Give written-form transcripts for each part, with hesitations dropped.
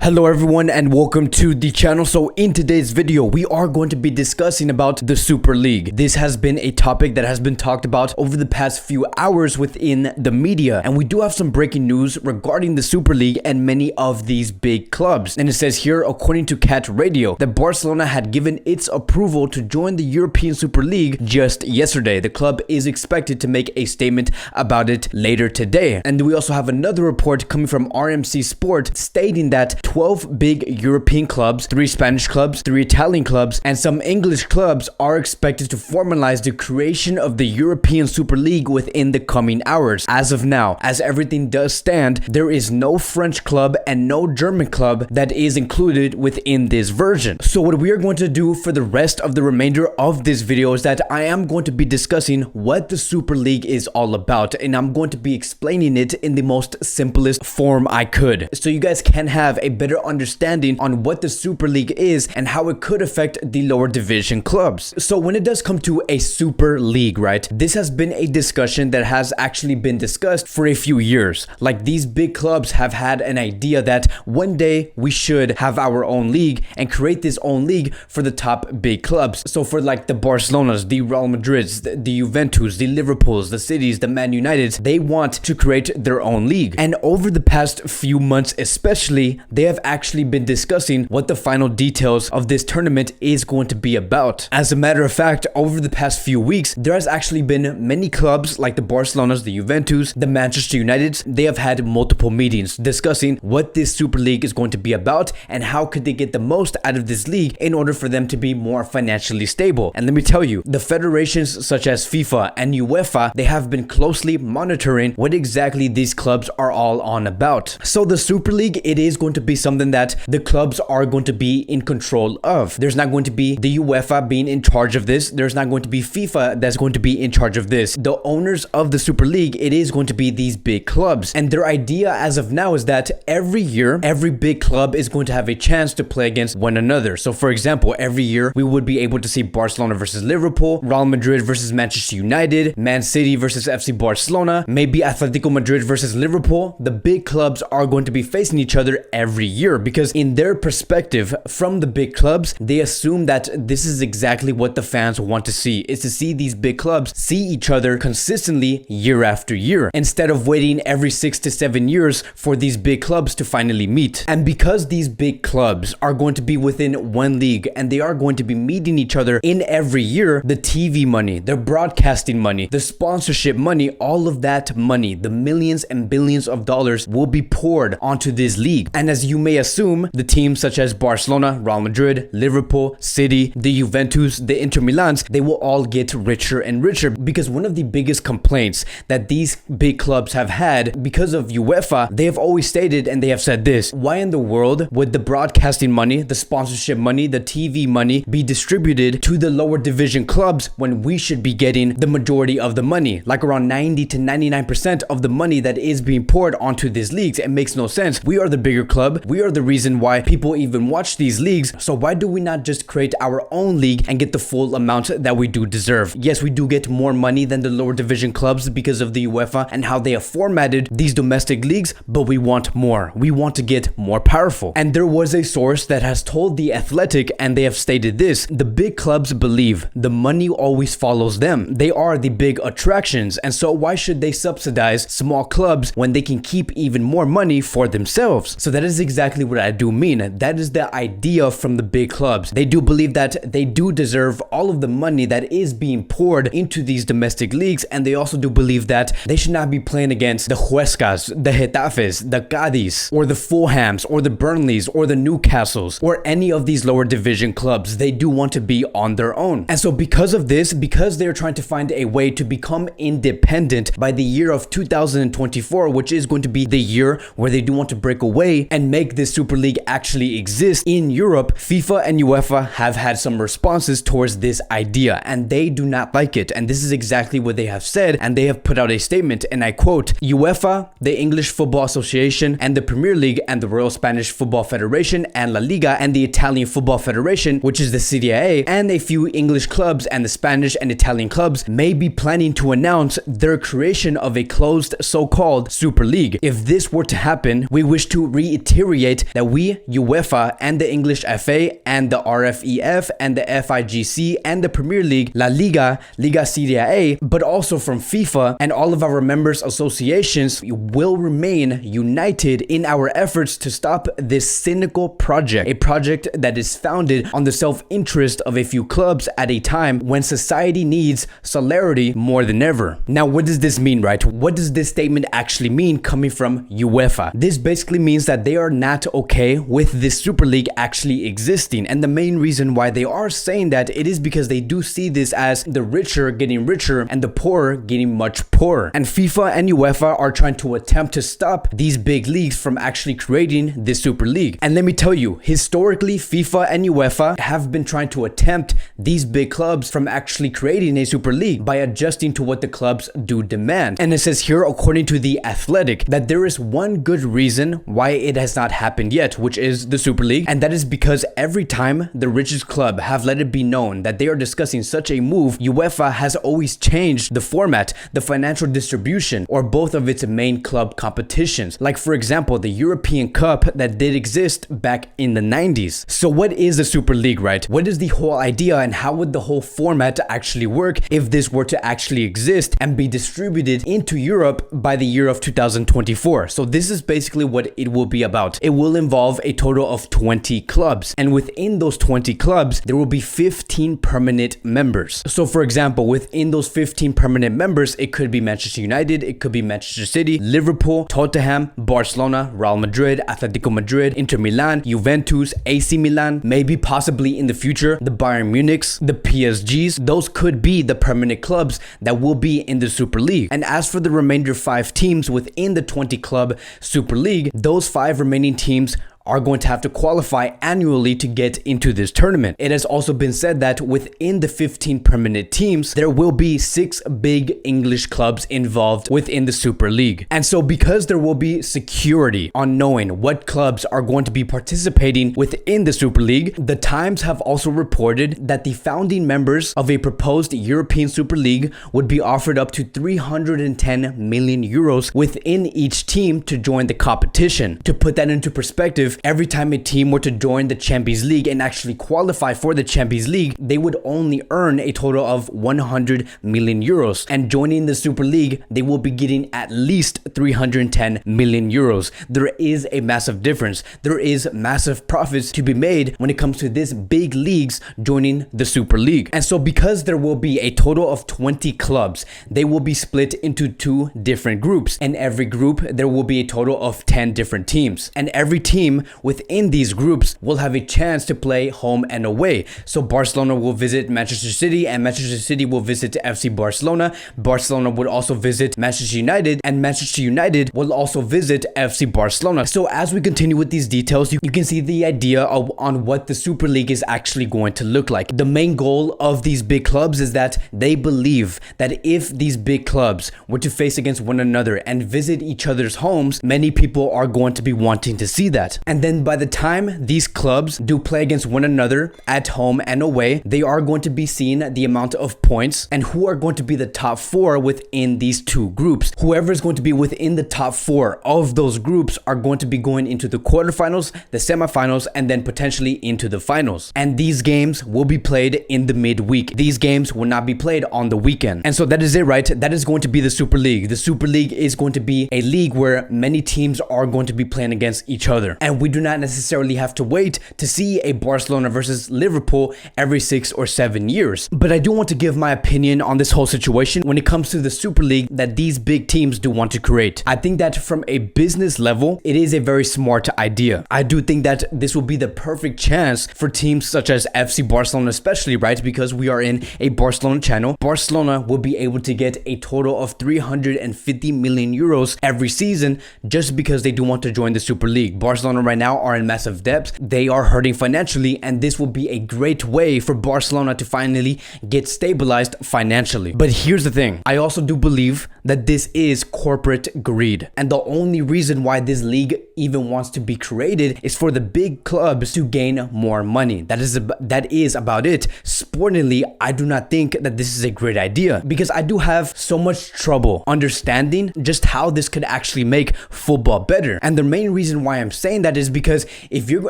Hello everyone and welcome to the channel. So in today's video we are going to be discussing about the Super League. This has been a topic that has been talked about over the past few hours within the media, and we do have some breaking news regarding the Super League and many of these big clubs. And it says here, according to Cat Radio, that Barcelona had given its approval to join the European Super League just yesterday. The club is expected to make a statement about it later today. And we also have another report coming from RMC Sport stating that 12 big European clubs, 3 Spanish clubs, 3 Italian clubs, and some English clubs are expected to formalize the creation of the European Super League within the coming hours. As of now, as everything does stand, there is no French club and no German club that is included within this version. So what we are going to do for the rest of the remainder of this video is that I am going to be discussing what the Super League is all about, and I'm going to be explaining it in the most simplest form I could, so you guys can have a better understanding on what the Super League is and how it could affect the lower division clubs. So when it does come to a Super League, right, this has been a discussion that has actually been discussed for a few years. Like, these big clubs have had an idea that one day we should have our own league and create this own league for the top big clubs. So for like the Barcelonas, the Real Madrids, the Juventus, the Liverpools, the Cities, the Man Uniteds, they want to create their own league. And over the past few months especially, they have actually been discussing what the final details of this tournament is going to be about. As a matter of fact, over the past few weeks, there has actually been many clubs like the Barcelonas, the Juventus, the Manchester Uniteds. They have had multiple meetings discussing what this Super League is going to be about and how could they get the most out of this league in order for them to be more financially stable. And let me tell you, the federations such as FIFA and UEFA, they have been closely monitoring what exactly these clubs are all on about. So the Super League, it is going to be something that the clubs are going to be in control of. There's not going to be the UEFA being in charge of this. There's not going to be FIFA that's going to be in charge of this. The owners of the Super League, it is going to be these big clubs. And their idea as of now is that every year, every big club is going to have a chance to play against one another. So for example, every year we would be able to see Barcelona versus Liverpool, Real Madrid versus Manchester United, Man City versus FC Barcelona, maybe Atletico Madrid versus Liverpool. The big clubs are going to be facing each other every year, because in their perspective from the big clubs, they assume that this is exactly what the fans want to see, is to see these big clubs see each other consistently year after year, instead of waiting every 6 to 7 years for these big clubs to finally meet. And because these big clubs are going to be within one league and they are going to be meeting each other in every year, the TV money, the broadcasting money, the sponsorship money, all of that money, the millions and billions of dollars will be poured onto this league. And as you may assume, the teams such as Barcelona, Real Madrid, Liverpool, City, the Juventus, the Inter Milans, they will all get richer and richer, because one of the biggest complaints that these big clubs have had because of UEFA, they have always stated and they have said this: why in the world would the broadcasting money, the sponsorship money, the TV money be distributed to the lower division clubs when we should be getting the majority of the money, like around 90 to 99% of the money that is being poured onto these leagues? It makes no sense. We are the bigger club. We are the reason why people even watch these leagues. So why do we not just create our own league and get the full amount that we do deserve? Yes, we do get more money than the lower division clubs because of the UEFA and how they have formatted these domestic leagues, but we want more. We want to get more powerful. And there was a source that has told The Athletic, and they have stated this: the big clubs believe the money always follows them. They are the big attractions, and so why should they subsidize small clubs when they can keep even more money for themselves? So that is exactly what I do mean. That is the idea from the big clubs. They do believe that they do deserve all of the money that is being poured into these domestic leagues, and they also do believe that they should not be playing against the Huescas, the Getafes, the Cadiz, or the Fulhams, or the Burnleys, or the Newcastles, or any of these lower division clubs. They do want to be on their own. And so because of this, because they're trying to find a way to become independent by the year of 2024, which is going to be the year where they do want to break away and make this Super League actually exist in Europe, FIFA and UEFA have had some responses towards this idea, and they do not like it. And this is exactly what they have said, and they have put out a statement, and I quote: UEFA, the English Football Association, and the Premier League, and the Royal Spanish Football Federation, and La Liga, and the Italian Football Federation, which is the Serie A, and a few English clubs and the Spanish and Italian clubs may be planning to announce their creation of a closed so-called Super League. If this were to happen, we wish to reiterate infuriate that we, UEFA and the English FA and the RFEF and the FIGC and the Premier League, La Liga, Liga Serie A, but also from FIFA and all of our members associations will remain united in our efforts to stop this cynical project, a project that is founded on the self-interest of a few clubs at a time when society needs solidarity more than ever. Now, what does this mean, right? What does this statement actually mean coming from UEFA? This basically means that they are not okay with this Super League actually existing, and the main reason why they are saying that it is because they do see this as the richer getting richer and the poorer getting much poorer. And FIFA and UEFA are trying to attempt to stop these big leagues from actually creating this Super League. And let me tell you, historically, FIFA and UEFA have been trying to attempt these big clubs from actually creating a Super League by adjusting to what the clubs do demand. And it says here, according to The Athletic, that there is one good reason why it has not happened yet, which is the Super League, and that is because every time the richest club have let it be known that they are discussing such a move, UEFA has always changed the format, the financial distribution, or both of its main club competitions. Like for example, the European Cup that did exist back in the 90s. So what is the Super League, right? What is the whole idea and how would the whole format actually work if this were to actually exist and be distributed into Europe by the year of 2024? So this is basically what it will be about. It will involve a total of 20 clubs, and within those 20 clubs there will be 15 permanent members. So for example, within those 15 permanent members, it could be Manchester United, it could be Manchester City, Liverpool, Tottenham, Barcelona, Real Madrid, Atletico Madrid, Inter Milan, Juventus, AC Milan, maybe possibly in the future the Bayern Munichs, the PSGs. Those could be the permanent clubs that will be in the Super League. And as for the remainder 5 teams within the 20 club Super League, those 5 remaining teams are going to have to qualify annually to get into this tournament. It has also been said that within the 15 permanent teams, there will be 6 big English clubs involved within the Super League. And so because there will be security on knowing what clubs are going to be participating within the Super League, the Times have also reported that the founding members of a proposed European Super League would be offered up to 310 million euros within each team to join the competition. To put that into perspective, every time a team were to join the Champions League and actually qualify for the Champions League, they would only earn a total of 100 million euros. And joining the Super League, they will be getting at least 310 million euros. There is a massive difference. There is massive profits to be made when it comes to this big leagues joining the Super League. And so because there will be a total of 20 clubs, they will be split into 2 different groups. In every group, there will be a total of 10 different teams. And every team within these groups will have a chance to play home and away. So Barcelona will visit Manchester City and Manchester City will visit FC Barcelona. Barcelona would also visit Manchester United and Manchester United will also visit FC Barcelona. So as we continue with these details, you can see the idea on what the Super League is actually going to look like. The main goal of these big clubs is that they believe that if these big clubs were to face against one another and visit each other's homes, many people are going to be wanting to see that. And then by the time these clubs do play against one another at home and away, they are going to be seeing the amount of points and who are going to be the top 4 within these 2 groups. Whoever is going to be within the top 4 of those groups are going to be going into the quarterfinals, the semifinals, and then potentially into the finals. And these games will be played in the midweek. These games will not be played on the weekend. And so that is it, right? That is going to be the Super League. The Super League is going to be a league where many teams are going to be playing against each other. And we do not necessarily have to wait to see a Barcelona versus Liverpool every 6 or 7 years. But I do want to give my opinion on this whole situation when it comes to the Super League that these big teams do want to create. I think that from a business level, it is a very smart idea. I do think that this will be the perfect chance for teams such as FC Barcelona especially, right? Because we are in a Barcelona channel. Barcelona will be able to get a total of 350 million euros every season just because they do want to join the Super League. Barcelona right now are in massive debt. They are hurting financially, and this will be a great way for Barcelona to finally get stabilized financially. But here's the thing. I also do believe that this is corporate greed. And the only reason why this league even wants to be created is for the big clubs to gain more money. That is about it. Sportingly, I do not think that this is a great idea because I do have so much trouble understanding just how this could actually make football better. And the main reason why I'm saying that that is because if you're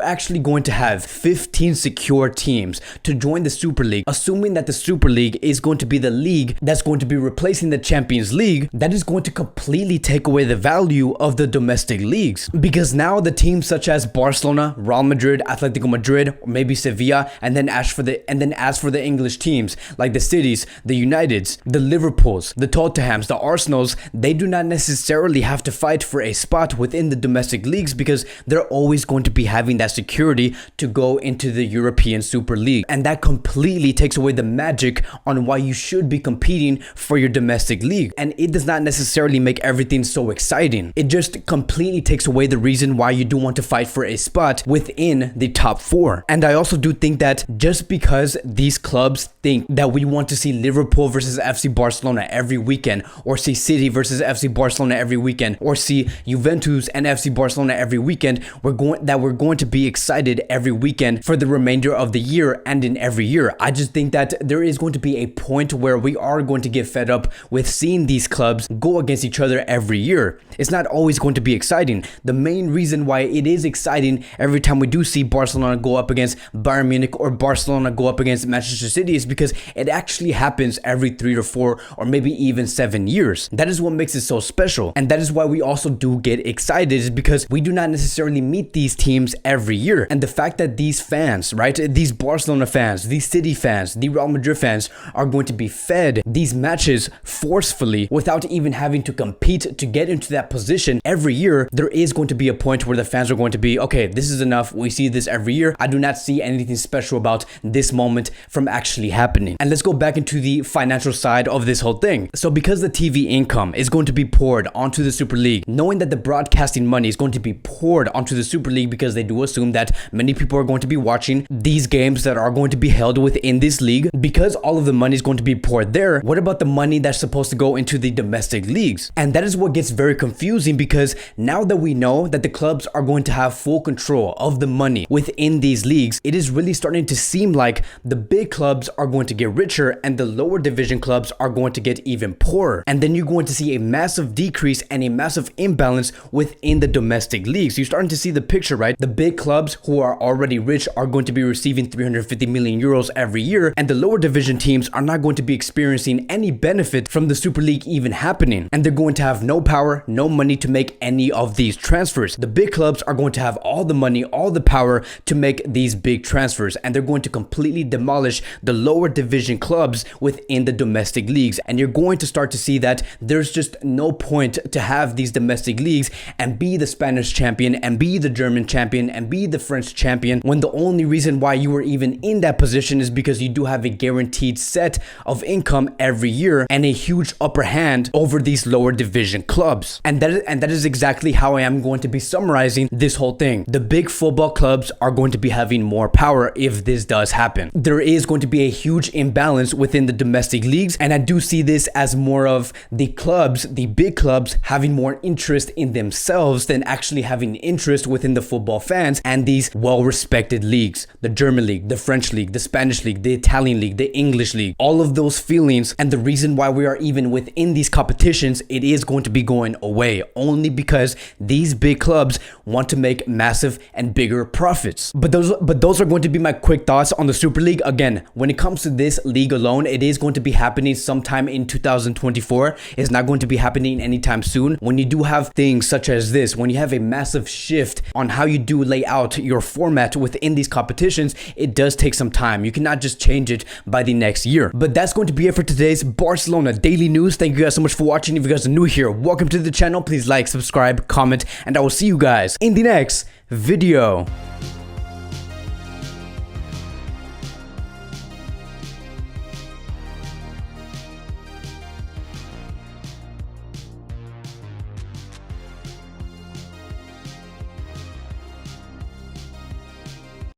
actually going to have 15 secure teams to join the Super League, assuming that the Super League is going to be the league that's going to be replacing the Champions League, that is going to completely take away the value of the domestic leagues. Because now the teams such as Barcelona, Real Madrid, Atletico Madrid, or maybe Sevilla, and then as for the English teams like the Cities, the Uniteds, the Liverpools, the Tottenhams, the Arsenals, they do not necessarily have to fight for a spot within the domestic leagues because they're always going to be having that security to go into the European Super League. And that completely takes away the magic on why you should be competing for your domestic league. And it does not necessarily make everything so exciting. It just completely takes away the reason why you do want to fight for a spot within the top 4. And I also do think that just because these clubs think that we want to see Liverpool versus FC Barcelona every weekend, or see City versus FC Barcelona every weekend, or see Juventus and FC Barcelona every weekend, we're going to be excited every weekend for the remainder of the year and in every year. I just think that there is going to be a point where we are going to get fed up with seeing these clubs go against each other every year. It's not always going to be exciting. The main reason why it is exciting every time we do see Barcelona go up against Bayern Munich or Barcelona go up against Manchester City is because it actually happens every 3 to 4 or maybe even 7 years. That is what makes it so special. And that is why we also do get excited, is because we do not necessarily meet these teams every year. And the fact that these fans, right, these Barcelona fans, these City fans, the Real Madrid fans are going to be fed these matches forcefully without even having to compete to get into that position every year, there is going to be a point where the fans are going to be, okay, this is enough. We see this every year. I do not see anything special about this moment from actually happening. And let's go back into the financial side of this whole thing. So because the TV income is going to be poured onto the Super League, knowing that the broadcasting money is going to be poured onto the Super League because they do assume that many people are going to be watching these games that are going to be held within this league, because all of the money is going to be poured there, what about the money that's supposed to go into the domestic leagues? And that is what gets very confusing, because now that we know that the clubs are going to have full control of the money within these leagues, it is really starting to seem like the big clubs are going to get richer and the lower division clubs are going to get even poorer. And then you're going to see a massive decrease and a massive imbalance within the domestic leagues. You're starting to see the picture, right? The big clubs who are already rich are going to be receiving 350 million euros every year, and the lower division teams are not going to be experiencing any benefit from the Super League even happening. And they're going to have no power, no money to make any of these transfers. The big clubs are going to have all the money, all the power to make these big transfers, and they're going to completely demolish the lower division clubs within the domestic leagues. And you're going to start to see that there's just no point to have these domestic leagues and be the Spanish champion and be the German champion and be the French champion, when the only reason why you are even in that position is because you do have a guaranteed set of income every year and a huge upper hand over these lower division clubs. And that is exactly how I am going to be summarizing this whole thing. The big football clubs are going to be having more power if this does happen. There is going to be a huge imbalance within the domestic leagues, and I do see this as more of the clubs, the big clubs, having more interest in themselves than actually having interest within the football fans and these well-respected leagues. The German league, the French league, the Spanish league, the Italian league, the English league, all of those feelings, and the reason why we are even within these competitions, it is going to be going away only because these big clubs want to make massive and bigger profits. But those are going to be my quick thoughts on the Super League. Again, when it comes to this league alone, it is going to be happening sometime in 2024. It's not going to be happening anytime soon. When you do have things such as this, when you have a massive shift on how you do lay out your format within these competitions, it does take some time. You cannot just change it by the next year. But that's going to be it for today's Barcelona Daily News. Thank you guys so much for watching. If you guys are new here, welcome to the channel. Please like, subscribe, comment, and I will see you guys in the next video.